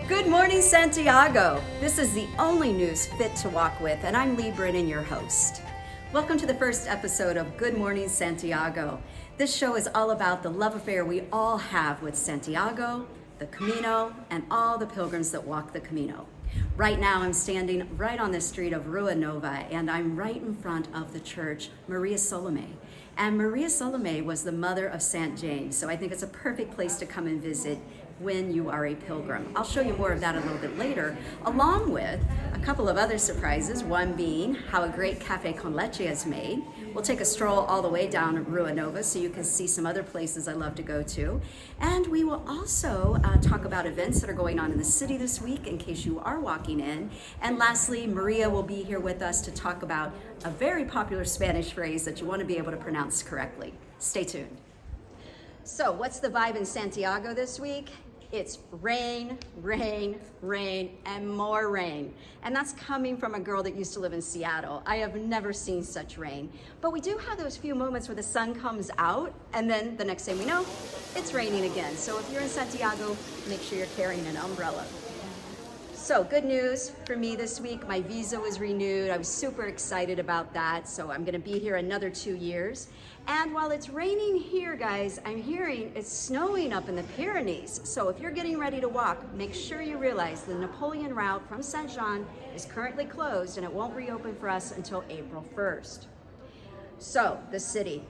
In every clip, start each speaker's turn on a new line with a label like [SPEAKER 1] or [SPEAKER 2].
[SPEAKER 1] Good morning, Santiago. This is the only news fit to walk with, and I'm Leigh Brennan, your host. Welcome to the first episode of Good Morning, Santiago. This show is all about the love affair we all have with Santiago, the Camino, and all the pilgrims that walk the Camino. Right now, I'm standing right on the street of Rua Nova, and I'm right in front of the church Maria Salome. And Maria Salome was the mother of St. James, so I think it's a perfect place to come and visit when you are a pilgrim. I'll show you more of that a little bit later, along with a couple of other surprises, one being how a great Café con Leche is made. We'll take a stroll all the way down Rua Nova so you can see some other places I love to go to. And we will also talk about events that are going on in the city this week in case you are walking in. And lastly, Maria will be here with us to talk about a very popular Spanish phrase that you want to be able to pronounce correctly. Stay tuned. So what's the vibe in Santiago this week? It's rain, rain, rain, and more rain. And that's coming from a girl that used to live in Seattle. I have never seen such rain. But we do have those few moments where the sun comes out, and then the next thing we know, it's raining again. So if you're in Santiago, make sure you're carrying an umbrella. So good news for me this week, my visa was renewed. I was super excited about that. So I'm gonna be here another 2 years. And while it's raining here, guys, I'm hearing it's snowing up in the Pyrenees. So if you're getting ready to walk, make sure you realize the Napoleon route from Saint-Jean is currently closed and it won't reopen for us until April 1st. So the city.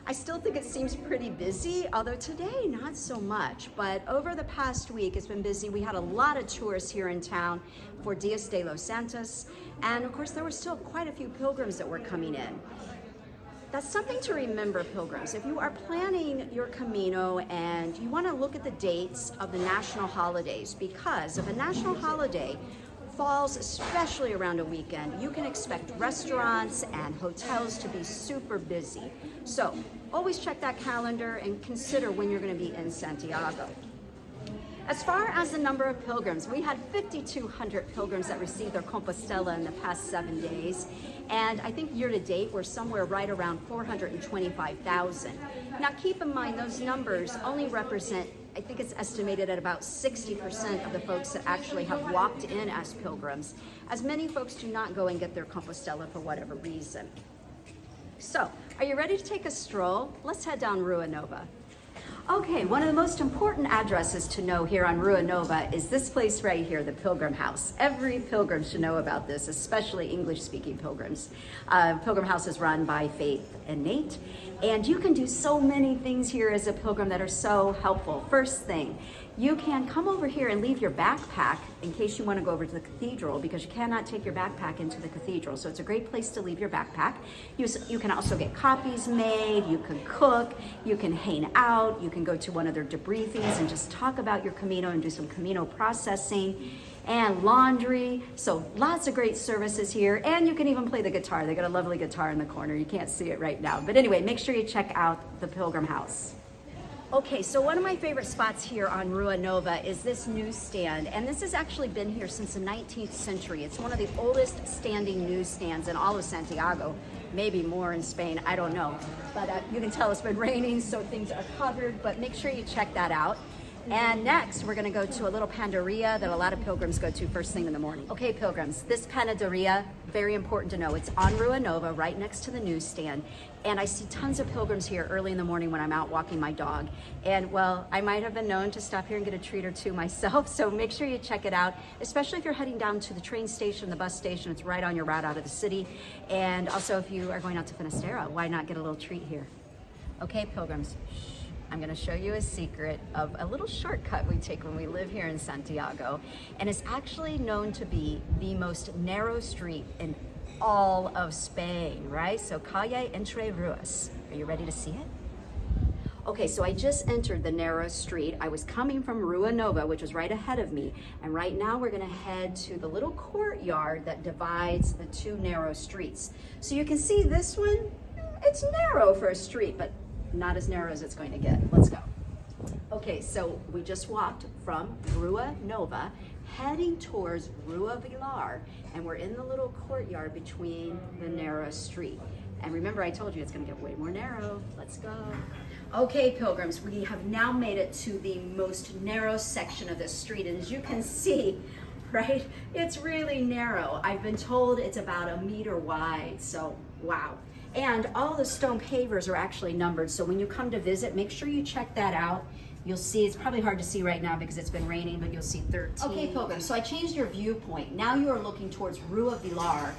[SPEAKER 1] I still think it seems pretty busy, although today not so much. But over the past week, it's been busy. We had a lot of tourists here in town for Dias de los Santos. And of course, there were still quite a few pilgrims that were coming in. That's something to remember, pilgrims. If you are planning your Camino and you want to look at the dates of the national holidays, because if a national holiday falls especially around a weekend, you can expect restaurants and hotels to be super busy. So always check that calendar and consider when you're going to be in Santiago. As far as the number of pilgrims, we had 5,200 pilgrims that received their Compostela in the past 7 days. And I think year to date, we're somewhere right around 425,000. Now keep in mind, those numbers only represent, I think it's estimated at about 60% of the folks that actually have walked in as pilgrims, as many folks do not go and get their Compostela for whatever reason. So, are you ready to take a stroll? Let's head down Rua Nova. Okay, one of the most important addresses to know here on Rua Nova is this place right here, the Pilgrim House. Every pilgrim should know about this, especially English-speaking pilgrims. Pilgrim House is run by Faith and Nate, and you can do so many things here as a pilgrim that are so helpful. First thing, you can come over here and leave your backpack in case you want to go over to the cathedral, because you cannot take your backpack into the cathedral. So it's a great place to leave your backpack. You can also get copies made, you can cook, you can hang out, you can go to one of their debriefings and just talk about your Camino and do some Camino processing and laundry. So lots of great services here, and you can even play the guitar. They got a lovely guitar in the corner. You can't see it right now. But anyway, make sure you check out the Pilgrim House. Okay, so one of my favorite spots here on Rua Nova is this newsstand, and this has actually been here since the 19th century. It's one of the oldest standing newsstands in all of Santiago, maybe more in Spain, I don't know. But you can tell it's been raining, so things are covered, but make sure you check that out. And next, we're gonna go to a little panaderia that a lot of pilgrims go to first thing in the morning. Okay, pilgrims, this panaderia, very important to know. It's on Rua Nova, right next to the newsstand. And I see tons of pilgrims here early in the morning when I'm out walking my dog. And well, I might have been known to stop here and get a treat or two myself, so make sure you check it out, especially if you're heading down to the train station, the bus station. It's right on your route out of the city. And also if you are going out to Finisterre, why not get a little treat here? Okay, pilgrims. I'm going to show you a secret of a little shortcut we take when we live here in Santiago, and it's actually known to be the most narrow street in all of Spain, right? So Calle Entre Ruas. Are you ready to see it? Okay, so I just entered the narrow street. I was coming from Rua Nova, which was right ahead of me, and right now we're going to head to the little courtyard that divides the two narrow streets. So you can see this one, it's narrow for a street, but not as narrow as it's going to get. Let's go. Okay, so we just walked from Rua Nova heading towards Rua Vilar, and we're in the little courtyard between the narrow street. And remember, I told you it's gonna get way more narrow. Let's go. Okay, Pilgrims, we have now made it to the most narrow section of this street. And as you can see, right, it's really narrow. I've been told it's about 1 meter wide, so wow. And all the stone pavers are actually numbered, so when you come to visit, make sure you check that out. You'll see, it's probably hard to see right now because it's been raining, but you'll see 13. Okay, Pilgrims, so I changed your viewpoint. Now you are looking towards Rua Vilar,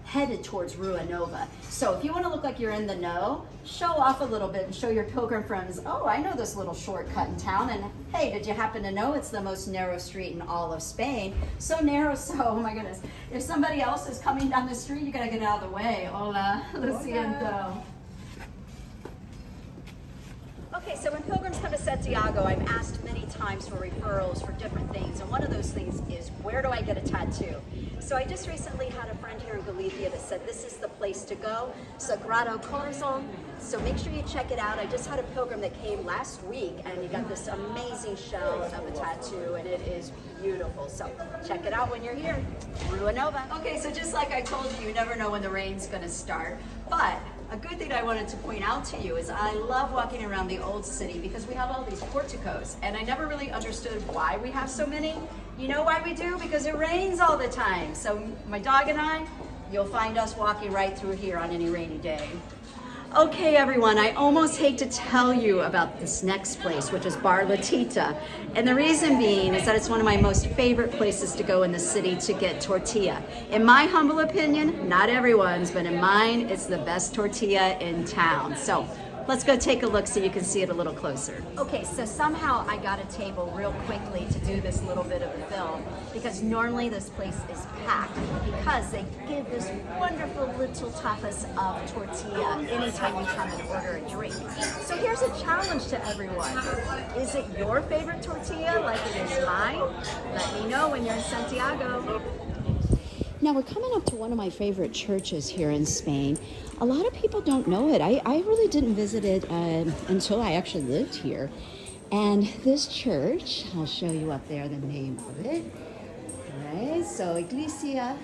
[SPEAKER 1] headed towards Rua Nova. So if you want to look like you're in the know, show off a little bit and show your pilgrim friends, oh, I know this little shortcut in town, and hey, did you happen to know it's the most narrow street in all of Spain? So narrow, so, oh my goodness, if somebody else is coming down the street, you gotta get out of the way. Hola, lo siento. Okay, so when pilgrims come to Santiago, I've asked many times for referrals for different things, and one of those things is, where do I get a tattoo? So I just recently had a friend here in Galicia that said this is the place to go, Sagrado Corazon. So make sure you check it out. I just had a pilgrim that came last week, and he got this amazing shell of a tattoo, and it is beautiful. So check it out when you're here, Rua Nova. Okay, so just like I told you, you never know when the rain's gonna start, but a good thing I wanted to point out to you is I love walking around the old city because we have all these porticos, and I never really understood why we have so many. You know why we do? Because it rains all the time. So my dog and I, you'll find us walking right through here on any rainy day. Okay, everyone, I almost hate to tell you about this next place, which is Bar La Tita. And the reason being is that it's one of my most favorite places to go in the city to get tortilla. In my humble opinion, not everyone's, but in mine, it's the best tortilla in town. So let's go take a look so you can see it a little closer. Okay, so somehow I got a table real quickly to do this little bit of a film because normally this place is packed because they give this wonderful little tapas of tortilla anytime you come and order a drink. So here's a challenge to everyone. Is it your favorite tortilla like it is mine? Let me know when you're in Santiago. Now we're coming up to one of my favorite churches here in Spain. A lot of people don't know it. I really didn't visit it until I actually lived here. And this church, I'll show you up there the name of it. All right, so Iglesia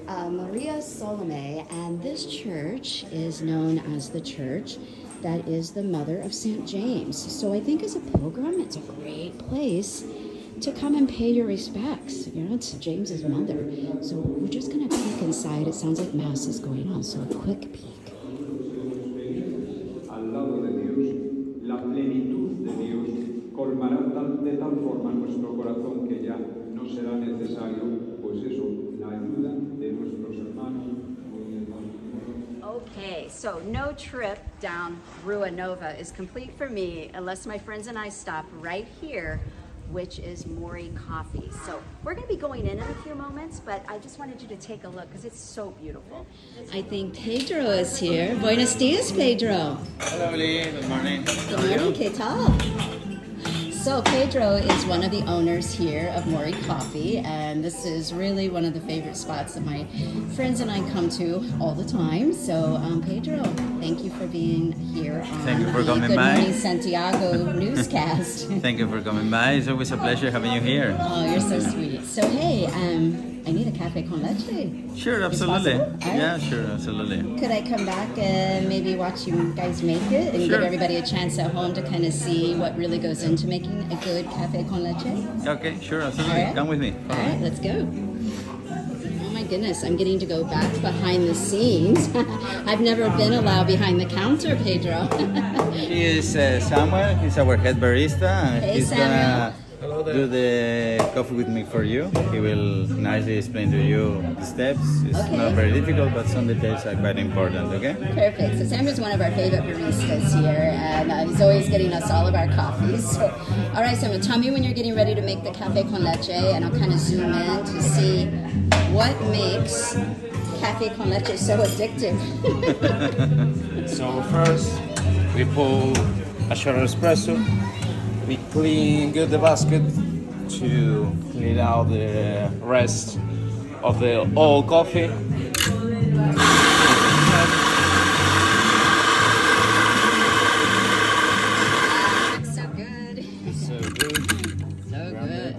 [SPEAKER 1] Maria Salome, and this church is known as the church that is the mother of St. James. So I think as a pilgrim, it's a great place to come and pay your respects. You know, it's James's mother. So we're just gonna peek inside. It sounds like mass is going on, so a quick peek.
[SPEAKER 2] Al lado de Dios, la plenitud de Dios colmará de tal forma nuestro corazón que ya no será necesario, pues eso, la ayuda de nuestros hermanos.
[SPEAKER 1] Okay, so no trip down Rua Nova is complete for me unless my friends and I stop right here, which is Mori Coffee. So we're gonna be going in a few moments, but I just wanted you to take a look because it's so beautiful. I think Pedro is here. Buenos dias, Pedro.
[SPEAKER 3] Hello, Leigh. Good morning.
[SPEAKER 1] Good morning, ¿qué tal? So Pedro is one of the owners here of Mori Coffee, and this is really one of the favorite spots that my friends and I come to all the time. So Pedro, thank you for being here on
[SPEAKER 3] Thank you for
[SPEAKER 1] the
[SPEAKER 3] coming
[SPEAKER 1] Good
[SPEAKER 3] by.
[SPEAKER 1] Morning Santiago newscast.
[SPEAKER 3] Thank you for coming by. It's always a pleasure having you here.
[SPEAKER 1] Oh, you're so sweet. So hey, I need a café con leche.
[SPEAKER 3] Sure, absolutely.
[SPEAKER 1] Possible?
[SPEAKER 3] Yeah, sure, absolutely.
[SPEAKER 1] Could I come back and maybe watch you guys make it and
[SPEAKER 3] Sure.
[SPEAKER 1] give everybody a chance at home to kind of see what really goes into making a good café con leche?
[SPEAKER 3] Okay, sure, absolutely.
[SPEAKER 1] All right.
[SPEAKER 3] Come with me.
[SPEAKER 1] All right, let's go. Oh my goodness, I'm getting to go back behind the scenes. I've never been allowed behind the counter, Pedro.
[SPEAKER 3] He is Samuel. He's our head barista. And
[SPEAKER 1] Hey,
[SPEAKER 3] he's
[SPEAKER 1] Samuel.
[SPEAKER 3] gonna do the coffee with me for you. He will nicely explain to you the steps. It's
[SPEAKER 1] Okay.
[SPEAKER 3] not very difficult, but some details are quite important, okay?
[SPEAKER 1] Perfect. So Samuel's one of our favorite baristas here, and he's always getting us all of our coffees. So, all right, Samuel, tell me when you're getting ready to make the café con leche, and I'll kind of zoom in to see what makes café con leche so addictive.
[SPEAKER 4] So first, we pull a short espresso. We clean good the basket to clean out the rest of the old coffee.
[SPEAKER 1] So good.
[SPEAKER 4] So good.
[SPEAKER 1] So good.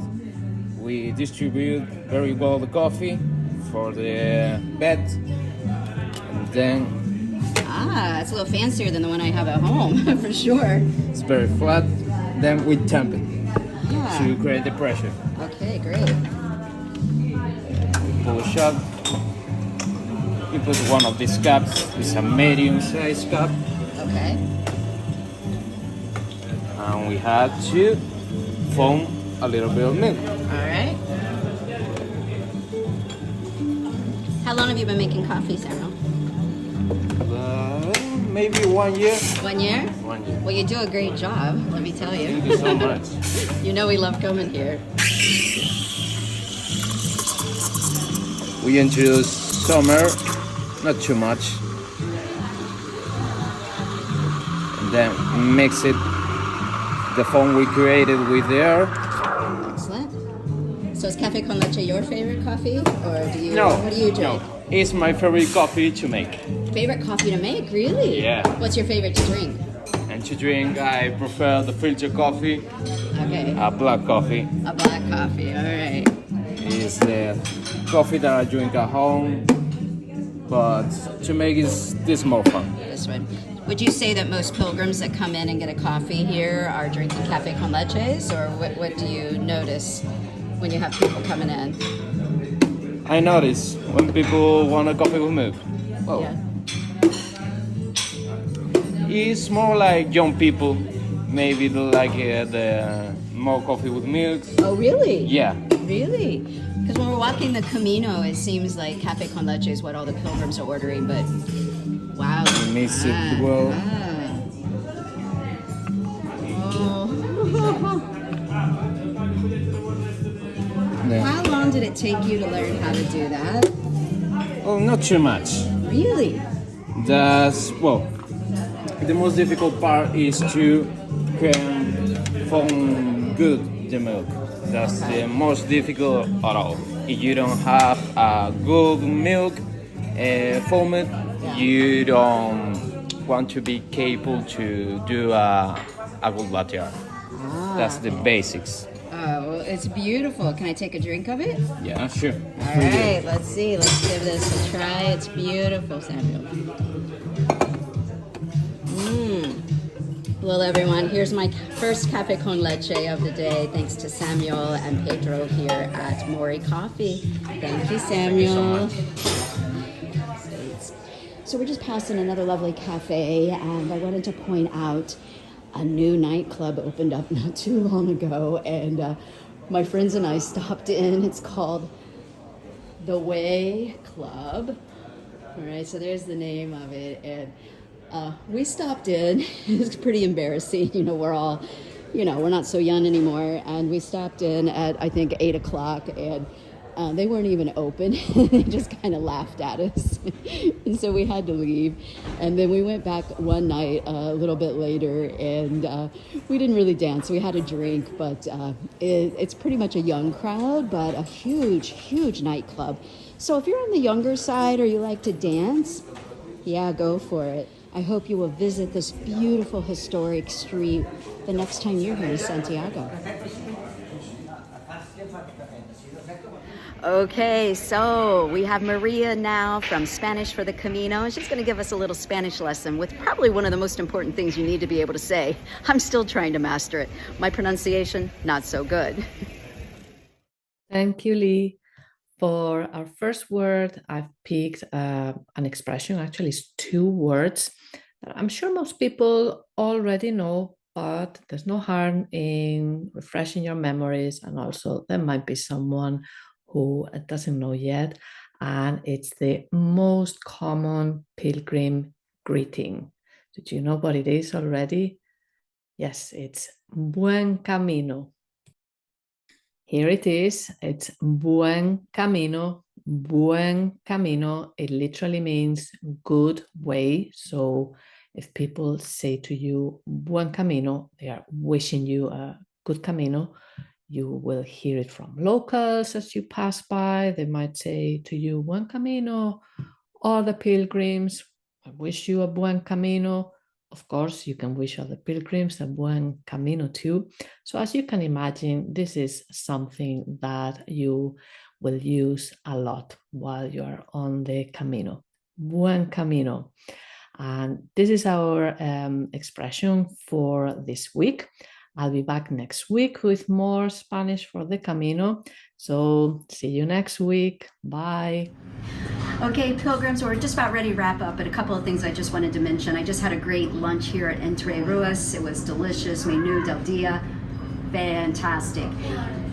[SPEAKER 4] We distribute very well the coffee for the bed, and then
[SPEAKER 1] Ah, it's a little fancier than the one I have at home, for sure.
[SPEAKER 4] It's very flat. Then we temp it
[SPEAKER 1] Yeah.
[SPEAKER 4] to create the pressure.
[SPEAKER 1] Okay, great.
[SPEAKER 4] Pull shot. We put one of these cups. It's a medium-sized cup.
[SPEAKER 1] Okay.
[SPEAKER 4] And we had to foam a little bit of milk.
[SPEAKER 1] All right. How long have you been making coffee, Samuel?
[SPEAKER 4] Maybe 1 year.
[SPEAKER 1] 1 year?
[SPEAKER 4] 1 year.
[SPEAKER 1] Well, you do a great job, let me tell you.
[SPEAKER 4] Thank you so much.
[SPEAKER 1] You know we love coming here.
[SPEAKER 4] We introduce summer, not too much. And then mix it, the foam we created with the air.
[SPEAKER 1] Excellent. So is Café con Leche your favorite coffee? Or do you,
[SPEAKER 4] No,
[SPEAKER 1] what do you drink?
[SPEAKER 4] no. It's my favorite coffee to make.
[SPEAKER 1] Favorite coffee to make, really?
[SPEAKER 4] Yeah.
[SPEAKER 1] What's your favorite to drink?
[SPEAKER 4] And to drink, I prefer the filter coffee,
[SPEAKER 1] Okay,
[SPEAKER 4] black coffee.
[SPEAKER 1] a black coffee, all right.
[SPEAKER 4] It's the coffee that I drink at home, but to make this more fun.
[SPEAKER 1] This one. Would you say that most pilgrims that come in and get a coffee here are drinking Café con Leches, or what do you notice when you have people coming in?
[SPEAKER 4] I notice when people want a coffee with milk. Oh,
[SPEAKER 1] Yeah.
[SPEAKER 4] it's more like young people. Maybe they like the more coffee with milk.
[SPEAKER 1] Oh, really?
[SPEAKER 4] Yeah.
[SPEAKER 1] Really? Because when we're walking the Camino, it seems like Café con Leche is what all the pilgrims are ordering, but wow.
[SPEAKER 4] Mix it well.
[SPEAKER 1] Oh.
[SPEAKER 4] Yeah.
[SPEAKER 1] How long did it take you to learn how to do that?
[SPEAKER 4] Oh, not too much.
[SPEAKER 1] Really?
[SPEAKER 4] The most difficult part is to foam good the milk. That's the most difficult at all. If you don't have a good milk foamed, you don't want to be capable to do a good latte art. That's the basics.
[SPEAKER 1] Oh, well, it's beautiful. Can I take a drink of it?
[SPEAKER 4] Yeah, sure.
[SPEAKER 1] All right, let's see. Let's give this a try. It's beautiful, Samuel. Well, everyone, here's my first Café con Leche of the day, thanks to Samuel and Pedro here at Mori Coffee. Thank you, Samuel. So we're just passing another lovely cafe, and I wanted to point out a new nightclub opened up not too long ago, and my friends and I stopped in. It's called The Way Club. All right, so there's the name of it, and we stopped in. It's pretty embarrassing, we're all, we're not so young anymore, and we stopped in at I think 8 o'clock, and they weren't even open. They just kind of laughed at us. And so we had to leave. And then we went back one night a little bit later, and we didn't really dance. We had a drink, but it's pretty much a young crowd, but a huge, huge nightclub. So if you're on the younger side or you like to dance, yeah, go for it. I hope you will visit this beautiful historic street the next time you're here in Santiago. Okay, so we have Maria now from Spanish for the Camino, and she's going to give us a little Spanish lesson with probably one of the most important things you need to be able to say. I'm still trying to master it. My pronunciation, not so good.
[SPEAKER 5] Thank you, Leigh. For our first word, I've picked an expression. Actually, it's two words that I'm sure most people already know, but there's no harm in refreshing your memories. And also, there might be someone who doesn't know yet. And it's the most common pilgrim greeting. Did you know what it is already? Yes, it's Buen Camino. Here it is. It's Buen Camino. Buen Camino. It literally means good way. So if people say to you, Buen Camino, they are wishing you a good Camino. You will hear it from locals as you pass by. They might say to you, Buen Camino. All the pilgrims, I wish you a Buen Camino. Of course, you can wish other pilgrims a Buen Camino too. So as you can imagine, this is something that you will use a lot while you are on the Camino. Buen Camino. And this is our expression for this week. I'll be back next week with more Spanish for the Camino. So see you next week. Bye.
[SPEAKER 1] Okay, Pilgrims, we're just about ready to wrap up, but a couple of things I just wanted to mention. I just had a great lunch here at Entre Ruas. It was delicious. Menú del Dia. Fantastic.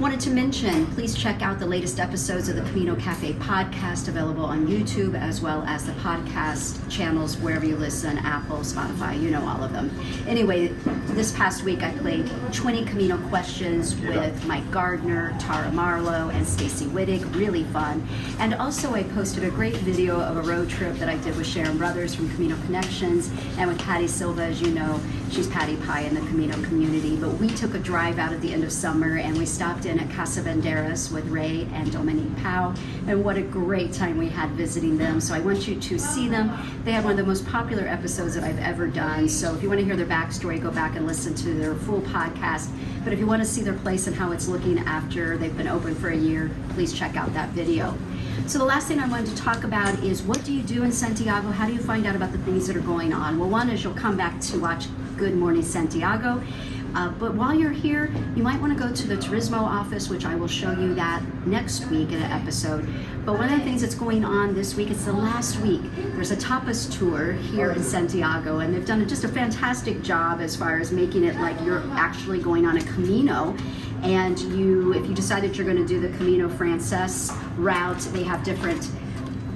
[SPEAKER 1] Wanted to mention, please check out the latest episodes of the Camino Cafe podcast available on YouTube, as well as the podcast channels wherever you listen, Apple, Spotify, you know all of them. Anyway, this past week I played 20 Camino questions with Mike Gardner, Tara Marlowe, and Stacy Wittig. Really fun. And also I posted a great video of a road trip that I did with Sharon Brothers from Camino Connections and with Patti Silva. As you know, she's Patti Pie in the Camino community. But we took a drive out at the end of summer and we stopped in at Casa Banderas with Ray and Dominique Pau, and what a great time we had visiting them. So I want you to see them. They have one of the most popular episodes that I've ever done. So if you want to hear their backstory, go back and listen to their full podcast. But if you want to see their place and how it's looking after they've been open for a year, please check out that video. So the last thing I wanted to talk about is, what do you do in Santiago? How do you find out about the things that are going on? Well, one is you'll come back to watch Good Morning Santiago. But while you're here, you might want to go to the Turismo office, which I will show you that next week in an episode. But one of the things that's going on this week, it's the last week. There's a tapas tour here in Santiago, and they've done just a fantastic job as far as making it like you're actually going on a Camino. And if you decide that you're going to do the Camino Frances route, they have different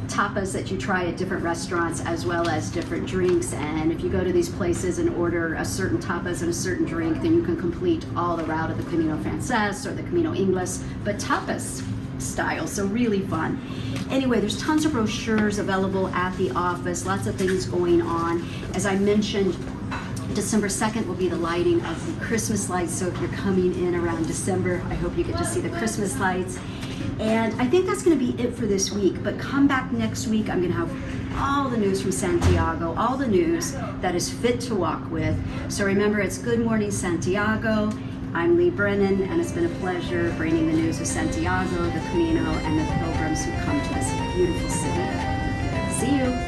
[SPEAKER 1] tapas that you try at different restaurants, as well as different drinks. And if you go to these places and order a certain tapas and a certain drink, then you can complete all the route of the Camino Frances or the Camino Ingles, but tapas style. So really fun. Anyway, there's tons of brochures available at the office, lots of things going on. As I mentioned, December 2nd will be the lighting of the Christmas lights. So if you're coming in around December, I hope you get to see the Christmas lights. And I think that's going to be it for this week. But come back next week. I'm going to have all the news from Santiago, all the news that is fit to walk with. So remember, it's Good Morning Santiago. I'm Leigh Brennan, and it's been a pleasure bringing the news of Santiago, the Camino, and the pilgrims who come to this beautiful city. See you.